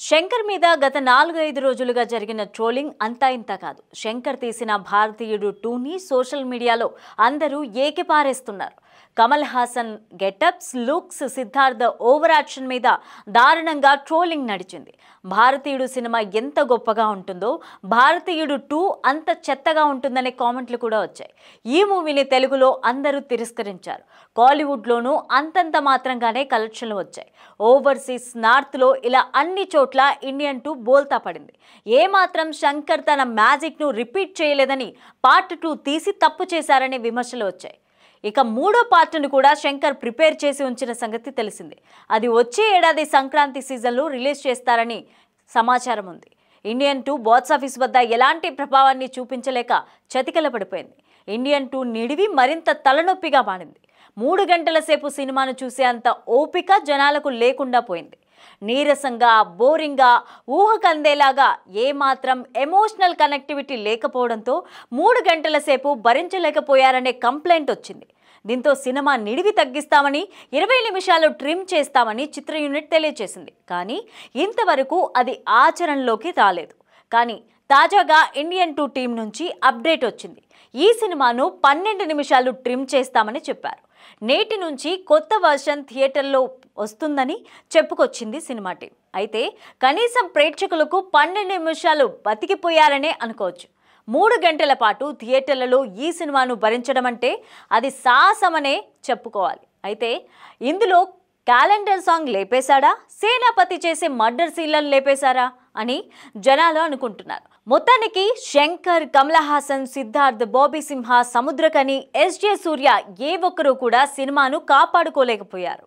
శంకర్ మీద గత 4-5 రోజులుగా జరిగిన ట్రోలింగ్ అంతా ఇంత కాదు. శంకర్ తీసిన భారతీయుడు 2ని సోషల్ మీడియాలో అందరూ ఏకిపారేస్తున్నారు. Kamal Haasan getups, looks, Siddhartha over action మీద దారుణంగా ట్రోలింగ్ నడిచింది. భారతీయుడు సినిమా ఎంత గొప్పగా ఉంటుందో భారతీయుడు 2 అంత చెత్తగా ఉంటుందనే కామెంట్లు కూడా వచ్చాయి. ఈ మూవీని తెలుగులో అందరూ తిరస్కరించారు. కాలీవుడ్లోనూ అంతంత మాత్రంగానే కలెక్షన్లు వచ్చాయి. ఓవర్సీస్, నార్త్లో ఇలా అన్ని చోట్ల ఇండియన్ 2 బోల్తా పడింది. ఏమాత్రం శంకర్ తన మ్యాజిక్ను రిపీట్ చేయలేదని పార్ట్ 2 తీసి తప్పు చేశారనే విమర్శలు వచ్చాయి. ఇక మూడో పార్ట్ను కూడా శంకర్ ప్రిపేర్ చేసి ఉంచిన సంగతి తెలిసింది. అది వచ్చే ఏడాది సంక్రాంతి సీజన్లో రిలీజ్ చేస్తారని సమాచారం ఉంది. ఇండియన్ 2 బాక్సాఫీస్ వద్ద ఎలాంటి ప్రభావాన్ని చూపించలేక చతికిల పడిపోయింది. ఇండియన్ 2 నిడివి మరింత తలనొప్పిగా మారింది. 3 గంటల సేపు సినిమాను చూసే అంత ఓపిక జనాలకు లేకుండా పోయింది. నీరసంగా, బోరింగ్గా, ఊహకందేలాగా ఏమాత్రం ఎమోషనల్ కనెక్టివిటీ లేకపోవడంతో 3 గంటల సేపు భరించలేకపోయారనే కంప్లైంట్ వచ్చింది. దీంతో సినిమా నిడివి తగ్గిస్తామని 20 నిమిషాలు ట్రిమ్ చేస్తామని చిత్ర యూనిట్ తెలియజేసింది. కానీ ఇంతవరకు అది ఆచరణలోకి రాలేదు. కానీ తాజాగా ఇండియన్ 2 టీం నుంచి అప్డేట్ వచ్చింది. ఈ సినిమాను 12 నిమిషాలు ట్రిమ్ చేస్తామని చెప్పారు. నేటి నుంచి కొత్త వర్షన్ థియేటర్లో వస్తుందని చెప్పుకొచ్చింది సినిమా టీం. అయితే కనీసం ప్రేక్షకులకు 12 నిమిషాలు బతికిపోయారనే అనుకోవచ్చు. 3 గంటల పాటు థియేటర్లలో ఈ సినిమాను భరించడం అంటే అది సాహసమనే చెప్పుకోవాలి. అయితే ఇందులో క్యాలెండర్ సాంగ్ లేపేశాడా, సేనాపతి చేసే మర్డర్ సీన్లను లేపేశారా అని జనాలు అనుకుంటున్నారు. మొత్తానికి శంకర్, కమల్ హాసన్, సిద్ధార్థ్, బాబీ సింహ, సముద్రకని, ఎస్జే సూర్య ఏ ఒక్కరూ కూడా సినిమాను కాపాడుకోలేకపోయారు.